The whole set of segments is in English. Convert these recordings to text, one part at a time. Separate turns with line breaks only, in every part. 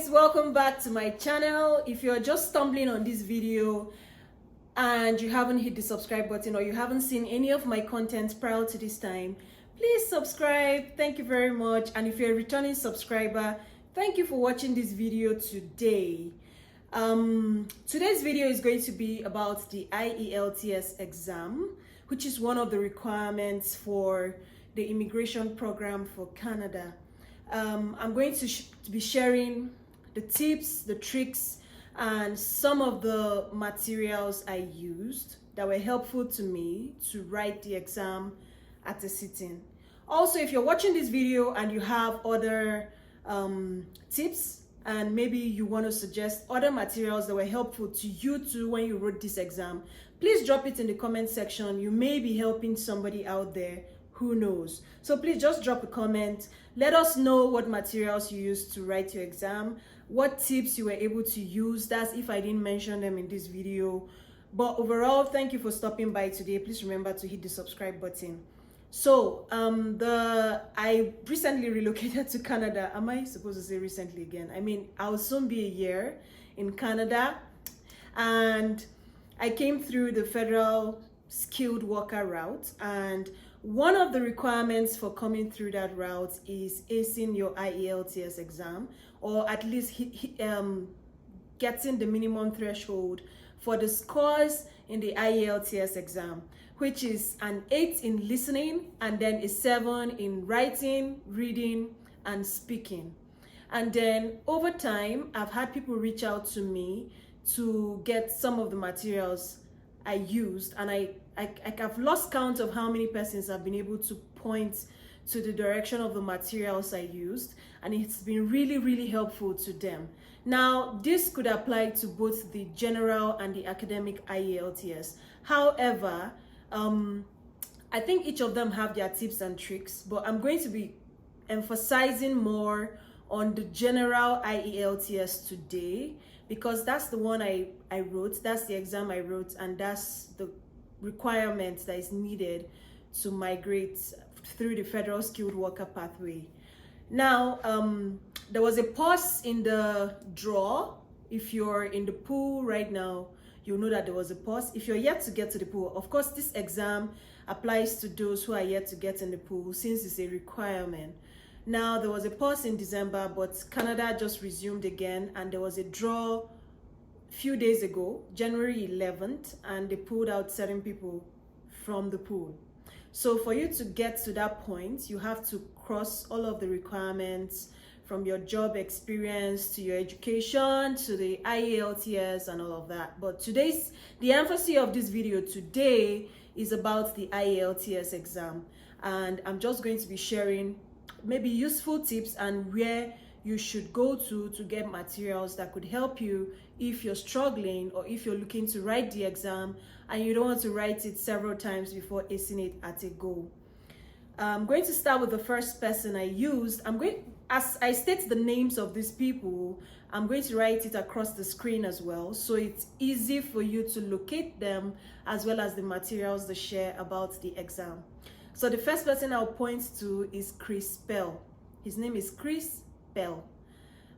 guys, welcome back to my channel. If you're just stumbling on this video and you haven't hit the subscribe button or you haven't seen any of my content prior to this time, please subscribe. Thank you very much. And if you're a returning subscriber, thank you for watching this video today. Today's video is going to be about the IELTS exam, which is one of the requirements for the immigration program for Canada. I'm going to be sharing the tips, the tricks, and some of the materials I used that were helpful to me to write the exam at a sitting. Also, if you're watching this video and you have other tips and maybe you want to suggest other materials that were helpful to you too when you wrote this exam, please drop it in the comment section. You may be helping somebody out there. Who knows? So please just drop a comment. Let us know what materials you used to write your exam, what tips you were able to use. That's if I didn't mention them in this video. But overall, thank you for stopping by today. Please remember to hit the subscribe button. So I recently relocated to Canada. Am I supposed to say recently again? I mean, I'll soon be a year in Canada, and I came through the federal skilled worker route, and one of the requirements for coming through that route is acing your IELTS exam, or at least getting the minimum threshold for the scores in the IELTS exam, which is an 8 in listening and then a 7 in writing, reading, and speaking. And then over time, I've had people reach out to me to get some of the materials I used, and I've lost count of how many persons have been able to point to the direction of the materials I used, and it's been really, really helpful to them. Now, this could apply to both the general and the academic IELTS. However, I think each of them have their tips and tricks, but I'm going to be emphasizing more on the general IELTS today, because that's the one I wrote, that's the exam I wrote, and that's the requirement that is needed to migrate through the federal skilled worker pathway. Now, there was a pause in the draw. If you're in the pool right now, you'll know that there was a pause. If you're yet to get to the pool, of course, this exam applies to those who are yet to get in the pool since it's a requirement. Now, there was a pause in December, but Canada just resumed again, and there was a draw a few days ago, January 11th, and they pulled out 7 people from the pool. So for you to get to that point, you have to cross all of the requirements, from your job experience to your education to the IELTS and all of that. But the emphasis of this video today is about the IELTS exam, and I'm just going to be sharing maybe useful tips and where you should go to get materials that could help you if you're struggling, or if you're looking to write the exam and you don't want to write it several times before acing it at a go. I'm going to start with the first person I used. As I state the names of these people, I'm going to write it across the screen as well, so it's easy for you to locate them, as well as the materials they share about the exam. So the first person I'll point to is Chris Bell. His name is Chris Bell.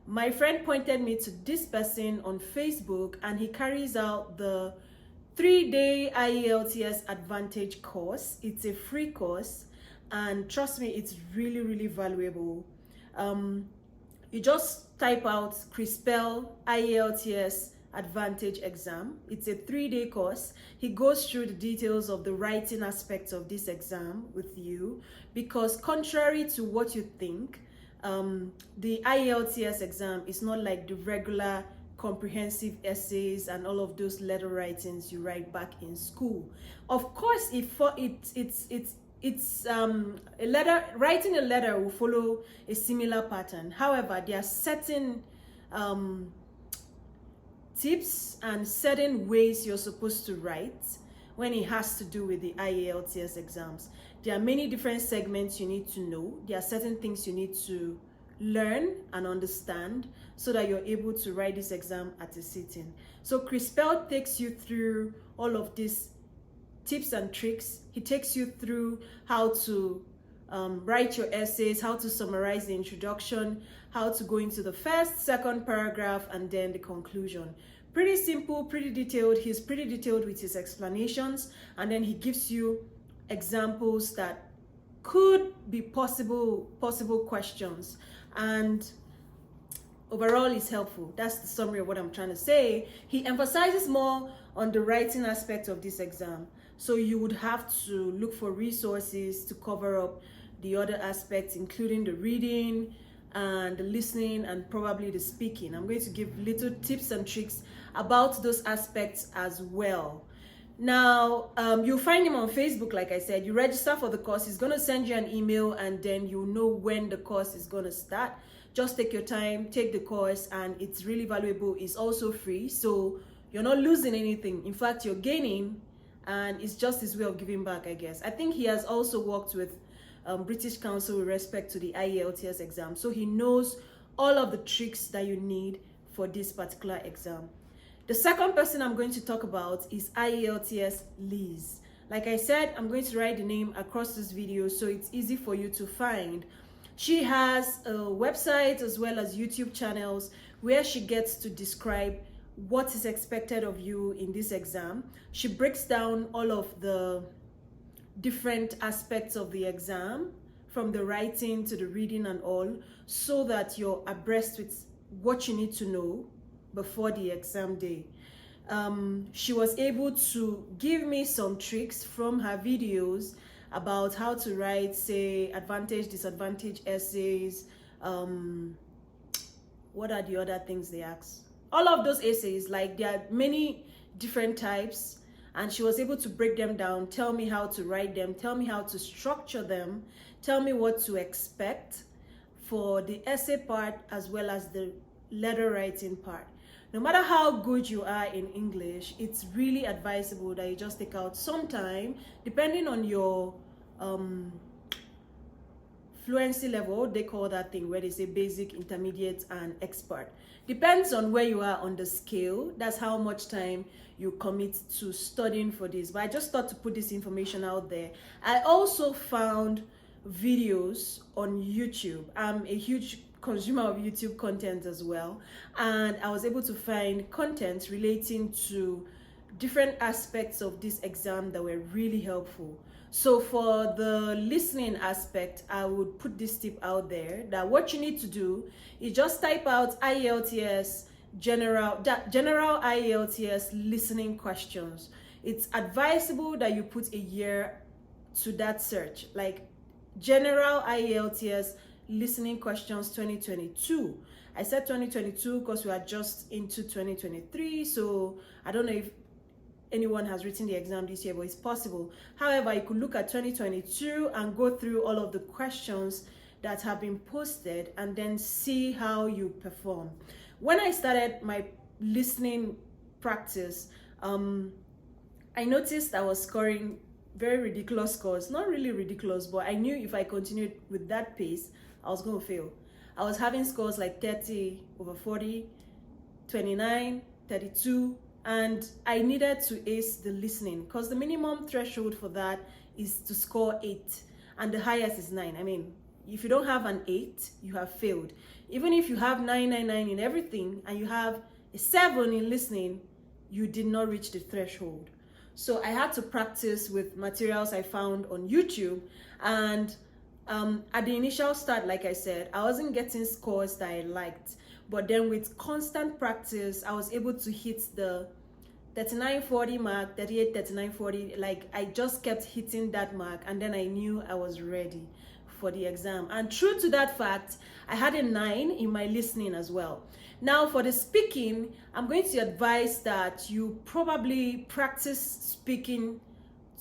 My friend pointed me to this person on Facebook, and he carries out the 3-day IELTS Advantage course. It's a free course, and trust me, it's really, really valuable. You just type out Chris Bell IELTS Advantage exam. It's a 3-day course. He goes through the details of the writing aspects of this exam with you, because contrary to what you think, the IELTS exam is not like the regular comprehensive essays and all of those letter writings you write back in school. Of course, writing a letter will follow a similar pattern. However, there are certain tips and certain ways you're supposed to write when it has to do with the IELTS exams. There are many different segments you need to know. There are certain things you need to learn and understand so that you're able to write this exam at a sitting. So Chris Bell takes you through all of these tips and tricks. He takes you through how to write your essays, how to summarize the introduction, how to go into the first, second paragraph, and then the conclusion. Pretty simple, pretty detailed. He's pretty detailed with his explanations, and then he gives you examples that could be possible questions, and overall is helpful. That's the summary of what I'm trying to say. He emphasizes more on the writing aspect of this exam, so you would have to look for resources to cover up the other aspects, including the reading and the listening and probably the speaking. I'm going to give little tips and tricks about those aspects as well. Now, you'll find him on Facebook. Like I said, you register for the course. He's going to send you an email, and then you'll know when the course is going to start. Just take your time, take the course, and it's really valuable. It's also free, so you're not losing anything. In fact, you're gaining, and it's just his way of giving back, I guess. I think he has also worked with British Council with respect to the IELTS exam, so he knows all of the tricks that you need for this particular exam. The second person I'm going to talk about is IELTS Liz. Like I said, I'm going to write the name across this video so it's easy for you to find. She has a website as well as YouTube channels where she gets to describe what is expected of you in this exam. She breaks down all of the different aspects of the exam, from the writing to the reading and all, so that you're abreast with what you need to know before the exam day. She was able to give me some tricks from her videos about how to write, say, advantage, disadvantage essays. What are the other things they ask? All of those essays, like there are many different types, and she was able to break them down, tell me how to write them, tell me how to structure them, tell me what to expect for the essay part as well as the letter writing part. No matter how good you are in English, it's really advisable that you just take out some time, depending on your fluency level. They call that thing where they say basic, intermediate, and expert. Depends on where you are on the scale. That's how much time you commit to studying for this. But I just thought to put this information out there. I also found videos on YouTube. I'm a huge consumer of YouTube content as well, and I was able to find content relating to different aspects of this exam that were really helpful. So for the listening aspect, I would put this tip out there that what you need to do is just type out IELTS general IELTS listening questions. It's advisable that you put a year to that search, like general IELTS listening questions 2022. I said 2022 because we are just into 2023, so I don't know if anyone has written the exam this year, but it's possible. However, you could look at 2022 and go through all of the questions that have been posted and then see how you perform. When I started my listening practice, I noticed I was scoring very ridiculous scores. Not really ridiculous, but I knew if I continued with that pace, I was going to fail. I was having scores like 30 over 40, 29, 32, and I needed to ace the listening because the minimum threshold for that is to score 8, and the highest is 9. I mean, if you don't have an 8, you have failed. Even if you have 999 in everything and you have a 7 in listening, you did not reach the threshold. So I had to practice with materials I found on YouTube, and at the initial start, like I said, I wasn't getting scores that I liked, but then with constant practice, I was able to hit the 3940 mark, 38, 3940. Like I just kept hitting that mark, and then I knew I was ready for the exam. And true to that fact, I had a 9 in my listening as well. Now for the speaking, I'm going to advise that you probably practice speaking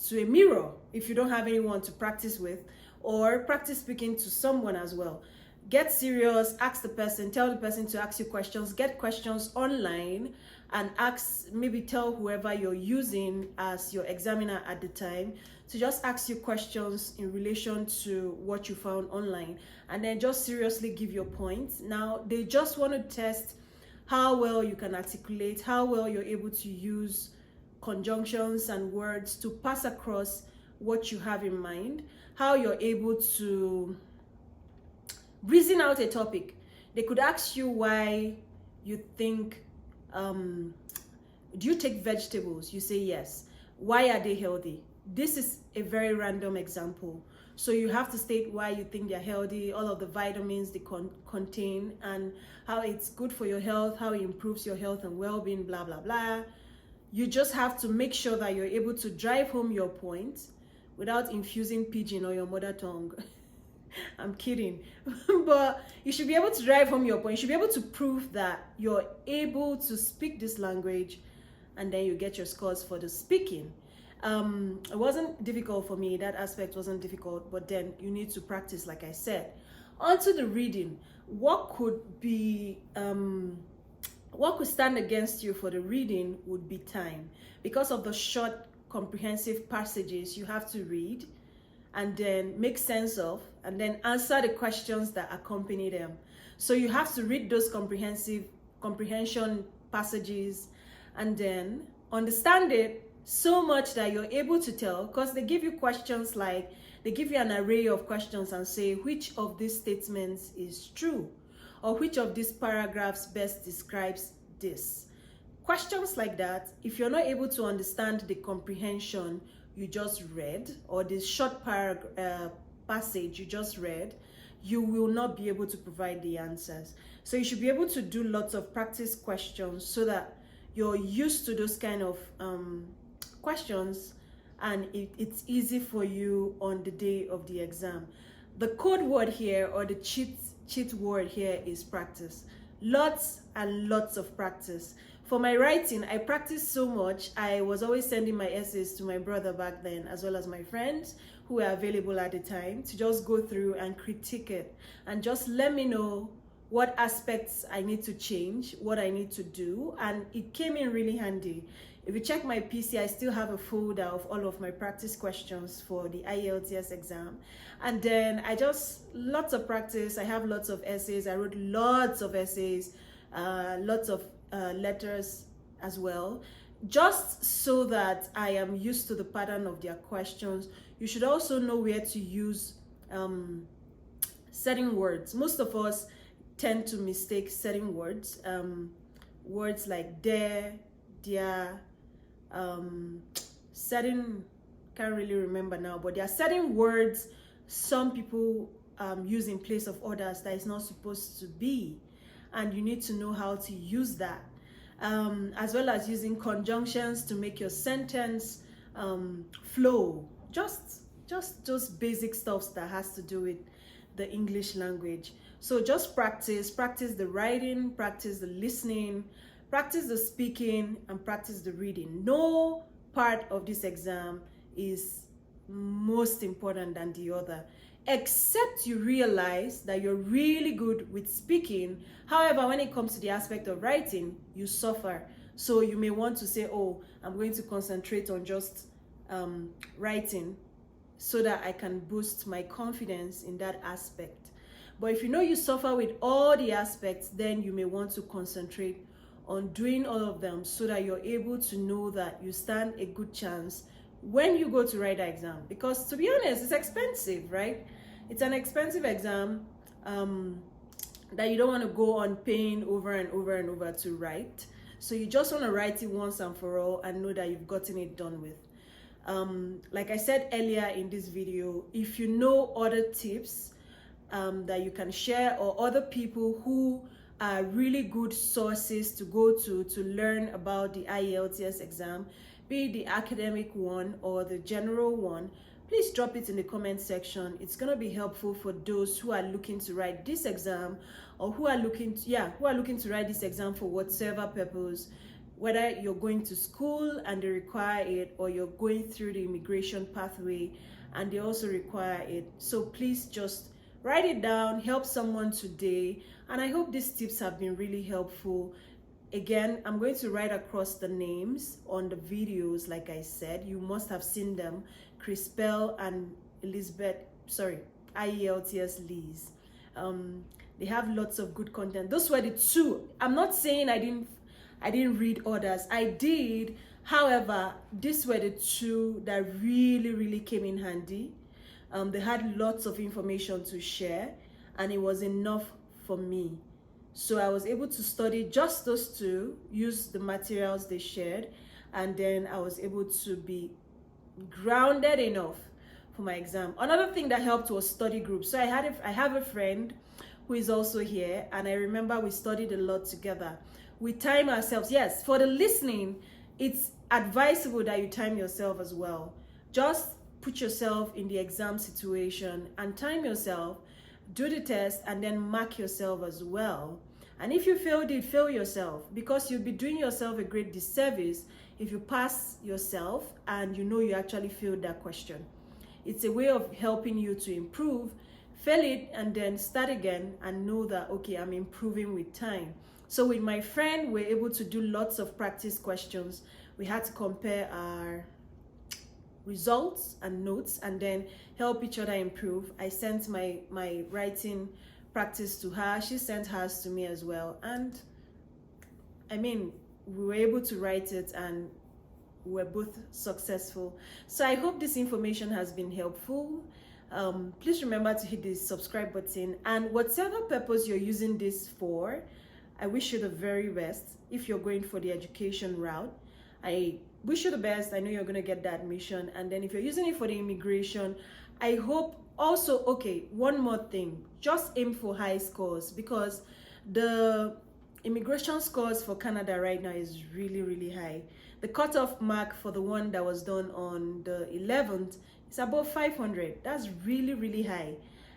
to a mirror if you don't have anyone to practice with, or practice speaking to someone as well. Get serious, ask the person, tell the person to ask you questions, get questions online, and ask, maybe tell whoever you're using as your examiner at the time to just ask you questions in relation to what you found online, and then just seriously give your points. Now, they just want to test how well you can articulate, how well you're able to use conjunctions and words to pass across what you have in mind, how you're able to reason out a topic. They could ask you why you think, do you take vegetables? You say yes. Why are they healthy? This is a very random example. So you have to state why you think they're healthy, all of the vitamins they contain, and how it's good for your health, how it improves your health and well-being, blah, blah, blah. You just have to make sure that you're able to drive home your point without infusing pidgin or your mother tongue. I'm kidding. But you should be able to drive home your point. You should be able to prove that you're able to speak this language, and then you get your scores for the speaking. It wasn't difficult for me. That aspect wasn't difficult, but then you need to practice, like I said. Onto the reading. What could stand against you for the reading would be time. Because of the short, comprehensive passages you have to read and then make sense of, and then answer the questions that accompany them. So you have to read those comprehension passages and then understand it so much that you're able to tell, because they give you questions like, they give you an array of questions and say, which of these statements is true? Or which of these paragraphs best describes this? Questions like that, if you're not able to understand the comprehension you just read, or this short passage you just read, you will not be able to provide the answers. So you should be able to do lots of practice questions so that you're used to those kind of questions, and it's easy for you on the day of the exam. The code word here, or the cheat word here, is practice. Lots and lots of practice. For my writing, I practiced so much. I was always sending my essays to my brother back then, as well as my friends who were available at the time, to just go through and critique it and just let me know what aspects I need to change, what I need to do, and it came in really handy. If you check my PC, I still have a folder of all of my practice questions for the IELTS exam. And then lots of practice. I have lots of essays. I wrote lots of essays, lots of letters as well, just so that I am used to the pattern of their questions. You should also know where to use certain words. Most of us tend to mistake certain words, words like there, dear, certain, can't really remember now, but there are certain words some people use in place of others that is not supposed to be, and you need to know how to use that, as well as using conjunctions to make your sentence flow. Just those basic stuff that has to do with the English language. So just practice the writing, practice the listening, practice the speaking, and practice the reading. No part of this exam is most important than the other, except you realize that you're really good with speaking. However, when it comes to the aspect of writing, you suffer. So you may want to say, oh, I'm going to concentrate on just writing so that I can boost my confidence in that aspect. But if you know you suffer with all the aspects, then you may want to concentrate on doing all of them so that you're able to know that you stand a good chance when you go to write the exam. Because to be honest, it's expensive, right? It's an expensive exam that you don't want to go on paying over and over and over to write. So you just want to write it once and for all and know that you've gotten it done with. Like I said earlier in this video, if you know other tips that you can share, or other people who are really good sources to go to learn about the IELTS exam, be it the academic one or the general one, please drop it in the comment section. It's going to be helpful for those who are looking to write this exam, or who are looking to write this exam for whatever purpose, whether you're going to school and they require it, or you're going through the immigration pathway and they also require it. So please just write it down, help someone today, and I hope these tips have been really helpful. Again, I'm going to write across the names on the videos. Like I said, you must have seen them, Crispell and IELTS Liz. They have lots of good content. Those were the two. I'm not saying I didn't read others. I did. However, these were the two that really came in handy. They had lots of information to share, and it was enough for me. So I was able to study just those two, use the materials they shared, and then I was able to be grounded enough for my exam. Another thing that helped was study groups. So I have a friend who is also here, and I remember we studied a lot together. We time ourselves. Yes, for the listening, it's advisable that you time yourself as well. Just put yourself in the exam situation and time yourself, do the test, and then mark yourself as well. And if you failed it, fail yourself, because you'll be doing yourself a great disservice if you pass yourself and you know you actually failed that question. It's a way of helping you to improve. Fail it and then start again and know that, okay, I'm improving with time. So with my friend, we're able to do lots of practice questions. We had to compare our results and notes and then help each other improve. I sent my writing practice to her. She sent hers to me as well. And I mean, we were able to write it and we're both successful. So I hope this information has been helpful. Please remember to hit the subscribe button, and whatever purpose you're using this for, I wish you the very best. If you're going for the education route, I wish you the best. I know you're going to get that admission. And then if you're using it for the immigration, I hope also, okay, one more thing, just aim for high scores, because the immigration scores for Canada right now is really high. The cutoff mark for the one that was done on the 11th is above 500. That's really high.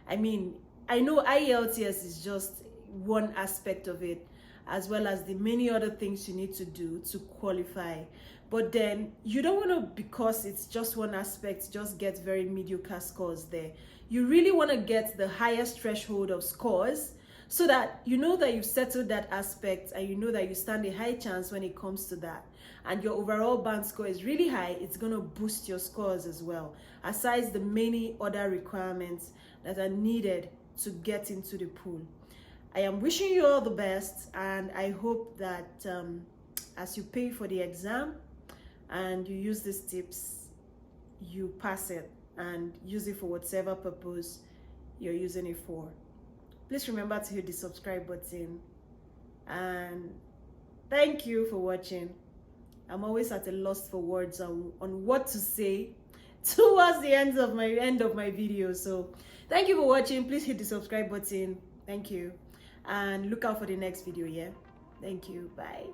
I mean, I know IELTS is just one aspect of it, as well as the many other things you need to do to qualify. But then you don't want to, because it's just one aspect, just get very mediocre scores there. You really want to get the highest threshold of scores, so that you know that you've settled that aspect and you know that you stand a high chance when it comes to that. And your overall band score is really high. It's going to boost your scores as well, aside the many other requirements that are needed to get into the pool. I am wishing you all the best, and I hope that as you pay for the exam and you use these tips, you pass it and use it for whatever purpose you're using it for. Please remember to hit the subscribe button, and thank you for watching. I'm always at a loss for words on what to say towards the end of my video. So thank you for watching. Please hit the subscribe button. Thank you, and look out for the next video. Yeah, thank you. Bye.